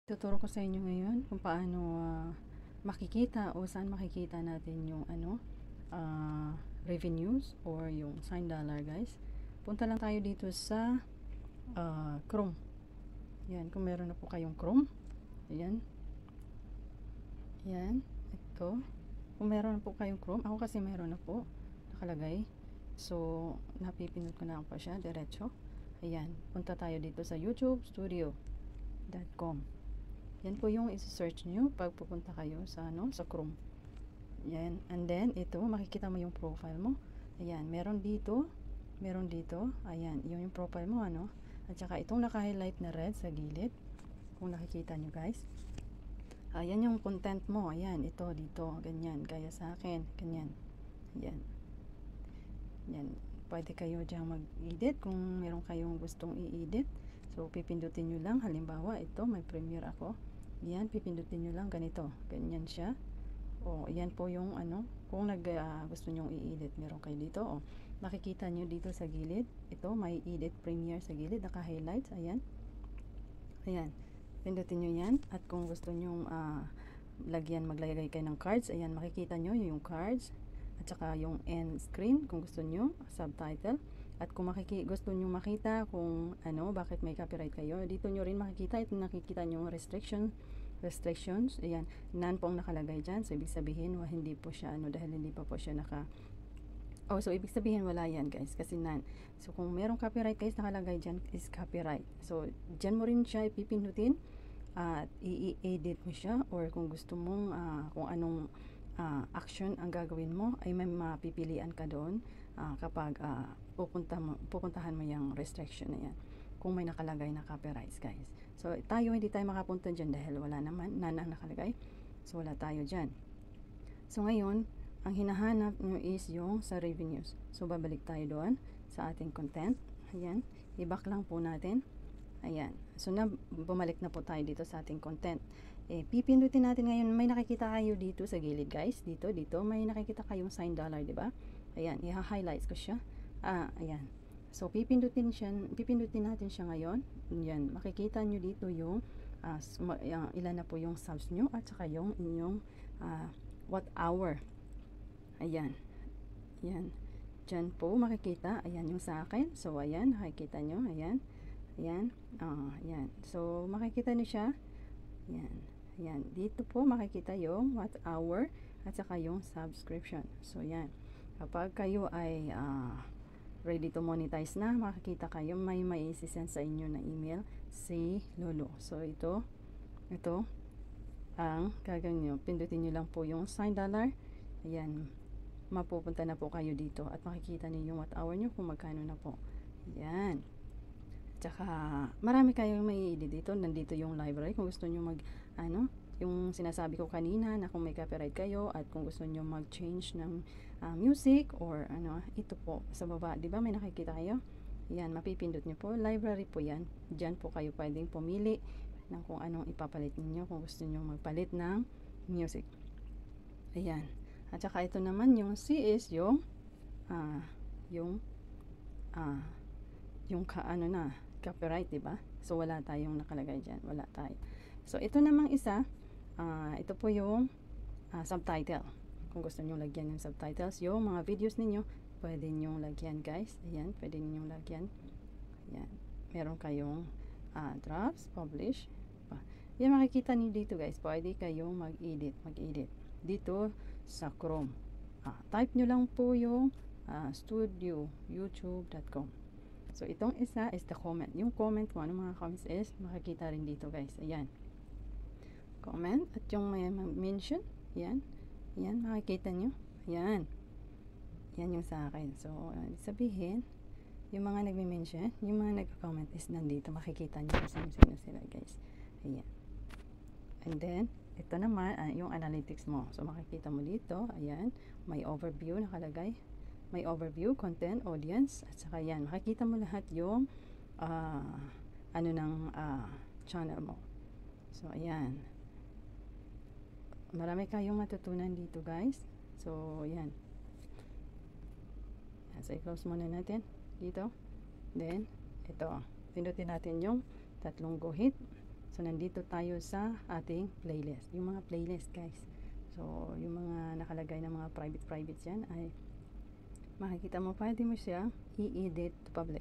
Tuturo ko sa inyo ngayon kung paano makikita o saan makikita natin yung revenues or yung sign dollar, guys. Punta lang tayo dito sa Chrome. Yan, kung meron na po kayong Chrome. Ayan. Yan, ito. Kung meron na po kayong Chrome, ako kasi meron na po nakalagay. So, napipindot ko na po siya diretso. Ayan, punta tayo dito sa YouTubestudio.com. Yan po yung i-search nyo pag pupunta kayo sa Chrome. Yan. And then, ito, makikita mo yung profile mo. Ayan, meron dito. Ayan, yung profile mo, At saka, itong naka-highlight na red sa gilid. Kung nakikita nyo, guys. Ayan yung content mo. Ayan, ito, dito. Ganyan. Gaya sa akin. Ganyan. Ayan. Yan. Pwede kayo dyan mag-edit kung meron kayong gustong i-edit. So, pipindutin nyo lang. Halimbawa, ito, may premiere ako. Yan, pipindutin nyo lang ganito. Ganyan siya. O, yan po yung kung gusto nyong i-edit, meron kayo dito. O, makikita nyo dito sa gilid. Ito, may edit premiere sa gilid. Naka-highlights. Ayan. Ayan. Pindutin nyo yan. At kung gusto nyong maglagay kayo ng cards. Ayan, makikita nyo yung cards. At saka yung end screen kung gusto nyo. Subtitle. At kung gusto nyo makita kung bakit may copyright kayo, dito nyo rin makikita. Ito nakikita nyo restrictions. Ayan, none po ang nakalagay dyan. So, ibig sabihin, hindi po siya, dahil hindi pa po siya so, ibig sabihin, wala yan, guys. Kasi none. So, kung merong copyright, guys, nakalagay dyan is copyright. So, dyan mo rin siya ipipindutin at i-edit mo siya. Or kung gusto mong, kung anong action ang gagawin mo, ay may mapipilian ka doon kapag pupuntahan mo yung restriction na yan. Kung may nakalagay na copyrights, guys. So, hindi tayo makapunta dyan dahil wala naman, none ang nakalagay. So, wala tayo dyan. So, ngayon, ang hinahanap nyo is yung sa revenues. So, babalik tayo doon sa ating content. Ayan. I-back lang po natin. Ayan. So, bumalik na po tayo dito sa ating content. Pipindutin natin ngayon. May nakikita kayo dito sa gilid, guys. Dito. May nakikita kayong sign dollar, diba? Ayan. I-highlights ko siya. Ayan. So, pipindutin natin siya ngayon. Yan. Makikita nyo dito yung ilan na po yung subs nyo at saka yung inyong what hour. Ayan. Ayan. Diyan po makikita. Ayan yung sa akin. So, ayan. Nakikita nyo. Ayan. Ayan. Ayan. So, makikita nyo siya. Ayan. Ayan. Dito po makikita yung what hour at saka yung subscription. So, ayan. Kapag kayo ay ready to monetize na, makikita kayo may isi-send sa inyo na email si Lolo. So, ito ang gagawin nyo. Pindutin nyo lang po yung sign dollar. Ayan. Mapupunta na po kayo dito at makikita niyo yung what hour nyo kung magkano na po. Ayan. Tsaka, marami kayong may i-edit dito. Nandito yung library. Kung gusto nyo yung sinasabi ko kanina na kung may copyright kayo at kung gusto nyo mag-change ng music or ito po sa baba. Diba may nakikita kayo? Yan, mapipindot nyo po. Library po yan. Diyan po kayo pwedeng pumili ng kung anong ipapalit niyo kung gusto nyo magpalit ng music. Ayan. At saka ito naman yung C is yung copyright, diba? So, wala tayong nakalagay dyan. Wala tayo. So, ito namang isa, ito po yung subtitle. Kung gusto nyo lagyan ng subtitles, yung mga videos ninyo, pwede nyo lagyan, guys. Ayan, pwede nyo lagyan. Ayan. Meron kayong drafts, publish. Yan, makikita nyo dito, guys. Pwede kayong mag-edit. Dito sa Chrome. Type nyo lang po yung youtube.com. So, itong isa is the comment. Yung comment kung anong mga comments is, makikita rin dito, guys. Ayan. Comment. At yung may mention. Ayan. Ayan, makikita nyo. Ayan. Yan yung sa akin. So, sabihin, yung mga nagme-mention, yung mga nag-comment is nandito. Makikita nyo kung sino sila, guys. Ayan. And then, ito naman, yung analytics mo. So, makikita mo dito, ayan, may overview nakalagay. May overview, content, audience, at saka yan. Makikita mo lahat yung channel mo. So, ayan. Marami kayong matutunan dito, guys. So, ayan. So, i-close muna natin dito. Then, ito. Pindutin natin yung tatlong guhit. So, nandito tayo sa ating playlist. Yung mga playlist, guys. So, yung mga nakalagay na mga private yan ay makikita mo, pwede mo siya i-edit to public.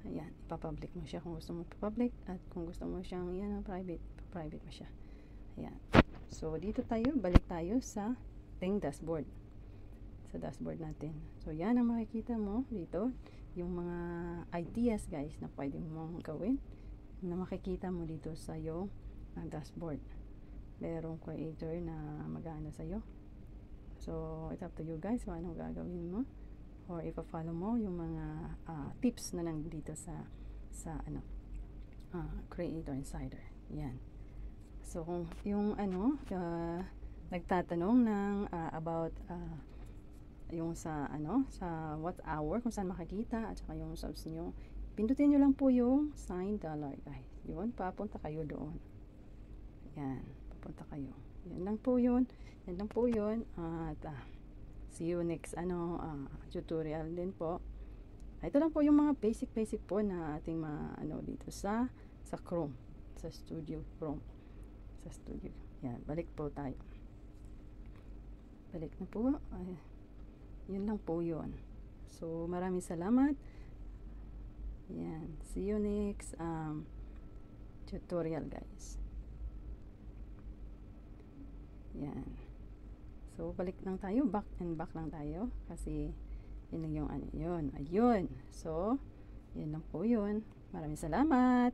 Ayan, ipapublic mo siya kung gusto mo public, at kung gusto mo siyang yan private mo siya. Ayan. So, dito tayo, balik tayo sa ating dashboard. Sa dashboard natin. So, yan ang makikita mo dito. Yung mga ideas, guys, na pwede mong gawin, na makikita mo dito sa yung dashboard. Merong creator na mag-aano sa'yo. So, it's up to you, guys, kung anong gagawin mo. Or ipa-follow mo yung mga tips na nandito sa Creator Insider. Yan. So, kung yung nagtatanong ng about yung sa what hour, kung saan makikita, at saka yung subs nyo, pindutin nyo lang po yung sign dollar, guys. Yun, papunta kayo doon. Yan, papunta kayo. Yan lang po yun. Yan lang po yun. At see you next tutorial din po. Ito lang po yung mga basic po na ating dito sa Chrome, sa Studio Chrome. Sa Studio. Yan, balik po tayo. Balik na po. Ay, yun lang po yun. So, maraming salamat. Yan. See you next tutorial, guys. Yan. So, balik lang tayo. Back lang tayo. Kasi, yun lang yung yun. Ayun. So, yun lang po yun. Maraming salamat.